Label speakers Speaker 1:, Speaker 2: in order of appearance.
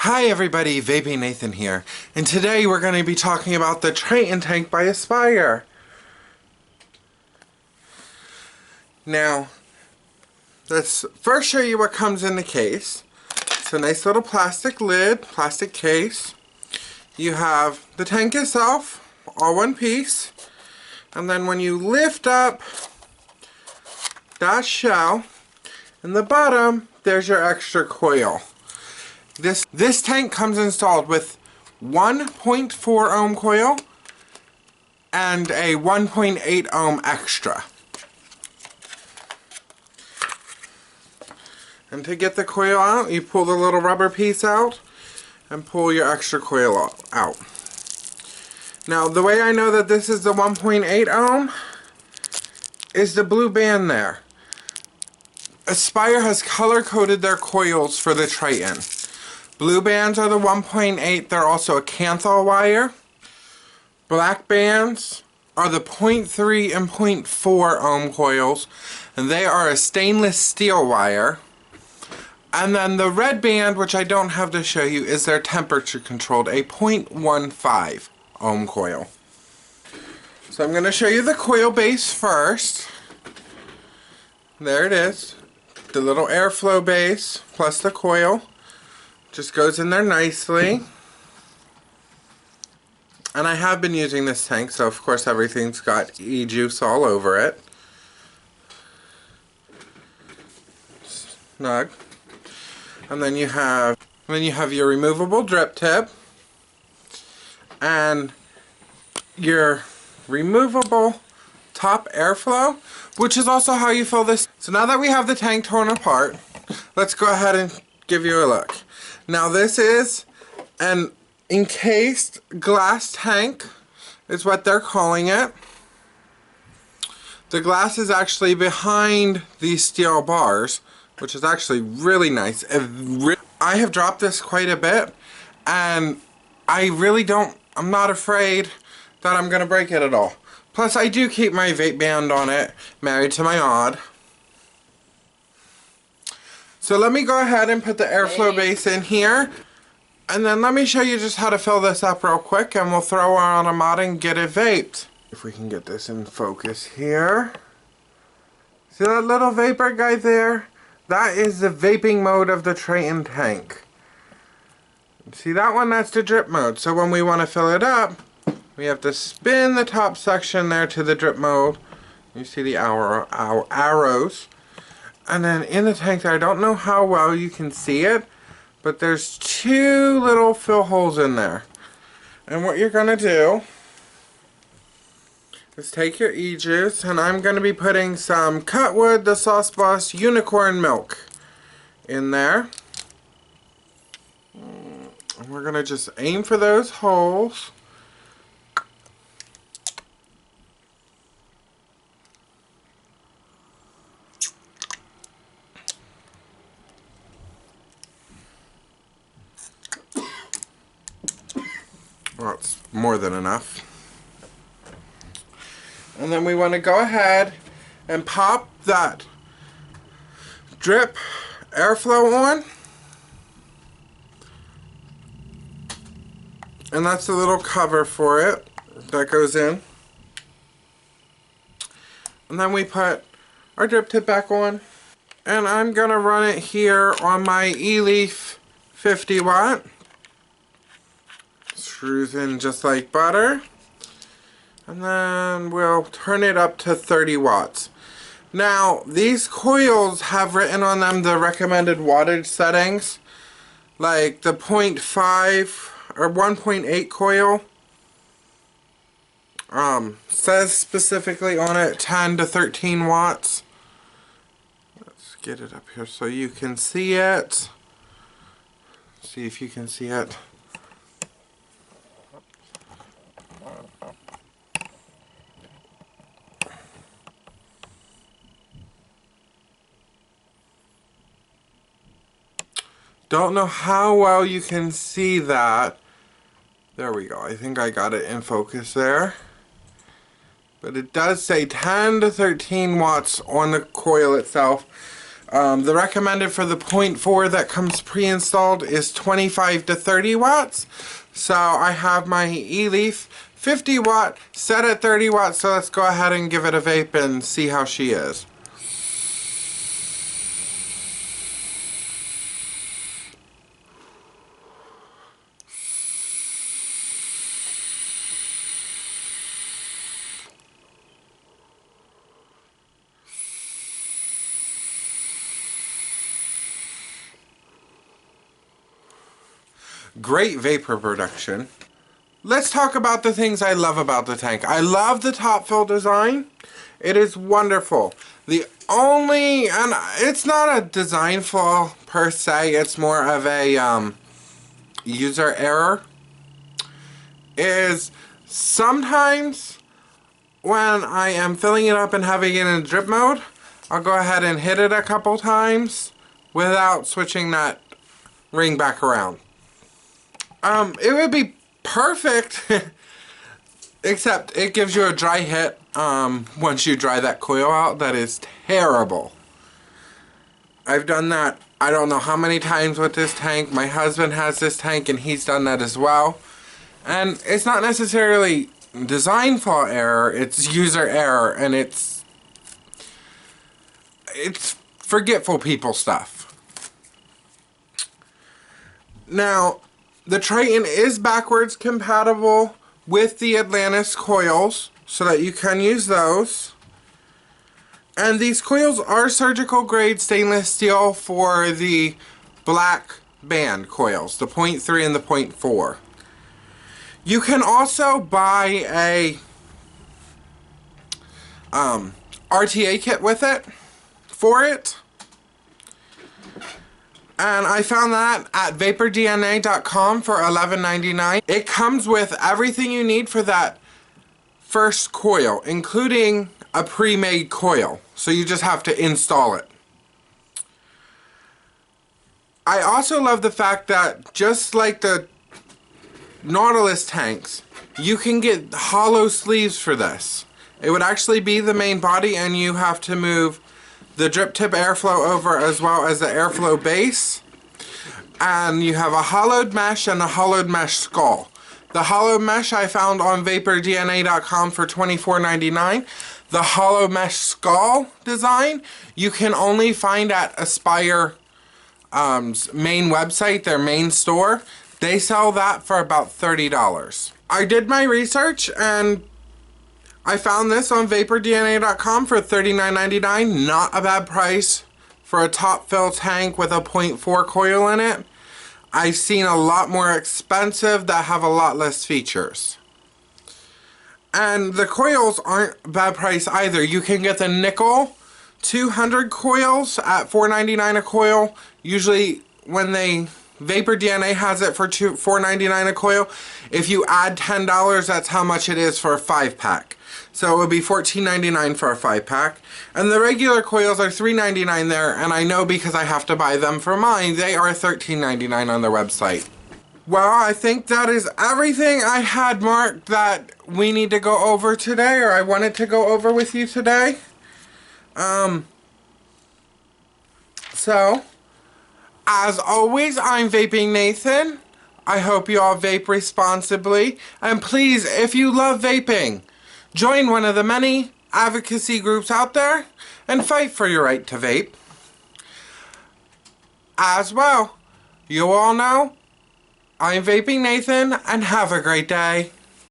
Speaker 1: Hi everybody, Vaping Nathan here, and today we're going to be talking about the Triton tank by Aspire. Now, let's first show you what comes in the case. It's a nice little plastic lid, plastic case. You have the tank itself, all one piece, and then when you lift up that shell, in the bottom, there's your extra coil. This tank comes installed with 1.4 ohm coil and a 1.8 ohm extra. And to get the coil out, you pull the little rubber piece out and pull your extra coil out. Now, the way I know that this is the 1.8 ohm is the blue band there. Aspire has color-coded their coils for the Triton. Blue bands are the 1.8, they're also a Canthal wire. Black bands are the 0.3 and 0.4 ohm coils, and they are a stainless steel wire. And then the red band, which I don't have to show you, is their temperature controlled, a 0.15 ohm coil. So I'm going to show you the coil base first. There it is, the little airflow base plus the coil. Just goes in there nicely. And I have been using this tank, so of course everything's got e-juice all over it. Snug. And then you have your removable drip tip and your removable top airflow, which is also how you fill this. So now that we have the tank torn apart, let's go ahead and give you a look. Now this is an encased glass tank, is what they're calling it. The glass is actually behind these steel bars, which is actually really nice. I have dropped this quite a bit, and I'm not afraid that I'm going to break it at all. Plus I do keep my vape band on it, married to my odd. So let me go ahead and put the airflow base in here, and then let me show you just how to fill this up real quick, and we'll throw her on a mod and get it vaped. If we can get this in focus here. See that little vapor guy there? That is the vaping mode of the Triton tank. See that one? That's the drip mode. So when we want to fill it up, we have to spin the top section there to the drip mode. You see the arrows. And then in the tank there, I don't know how well you can see it, but there's two little fill holes in there. And what you're going to do is take your e-juice, and I'm going to be putting some Cutwood, the Sauce Boss Unicorn Milk in there. And we're going to just aim for those holes. Well, it's more than enough. And then we want to go ahead and pop that drip airflow on. And that's the little cover for it that goes in. And then we put our drip tip back on. And I'm going to run it here on my e-leaf 50 watt. Screws in just like butter, and then we'll turn it up to 30 watts. Now these coils have written on them the recommended wattage settings, like the 0.5 or 1.8 coil says specifically on it 10 to 13 watts. Let's get it up here so you can see it. See if you can see it. Don't know how well you can see that. There we go. I think I got it in focus there. But it does say 10 to 13 watts on the coil itself. The recommended for the 0.4 that comes pre-installed is 25 to 30 watts. So I have my e-leaf 50 watt set at 30 watts, so let's go ahead and give it a vape and see how she is. Great vapor production. Let's talk about the things I love about the tank. I love the top fill design. It is wonderful. The only, and it's not a design flaw per se, it's more of a user error, is sometimes when I am filling it up and having it in drip mode, I'll go ahead and hit it a couple times without switching that ring back around. It would be perfect, except it gives you a dry hit once you dry that coil out. That is terrible. I've done that I don't know how many times with this tank. My husband has this tank and he's done that as well. And it's not necessarily design flaw error, it's user error, and it's forgetful people stuff. Now, the Triton is backwards compatible with the Atlantis coils, so that you can use those. And these coils are surgical grade stainless steel for the black band coils, the 0.3 and the 0.4. You can also buy a RTA kit with it, for it. And I found that at vapordna.com for $11.99. It comes with everything you need for that first coil, including a pre-made coil. So you just have to install it. I also love the fact that, just like the Nautilus tanks, you can get hollow sleeves for this. It would actually be the main body, and you have to move the drip tip airflow over as well as the airflow base. And you have a hollowed mesh and a hollowed mesh skull. The hollow mesh I found on vapordna.com for $24.99. The hollow mesh skull design you can only find at Aspire main website, their main store. They sell that for about $30. I did my research and I found this on vapordna.com for $39.99. Not a bad price for a top fill tank with a 0.4 coil in it. I've seen a lot more expensive that have a lot less features. And the coils aren't a bad price either. You can get the nickel 200 coils at $4.99 a coil. Usually when Vapor DNA has it for $4.99 a coil. If you add $10, that's how much it is for a 5-pack. So it would be $14.99 for a 5-pack. And the regular coils are $3.99 there, and I know because I have to buy them for mine, they are $13.99 on their website. Well, I think that is everything I had marked that we need to go over today, or I wanted to go over with you today. So, as always, I'm Vaping Nathan. I hope you all vape responsibly. And please, if you love vaping, join one of the many advocacy groups out there and fight for your right to vape. As well, you all know, I'm Vaping Nathan, and have a great day.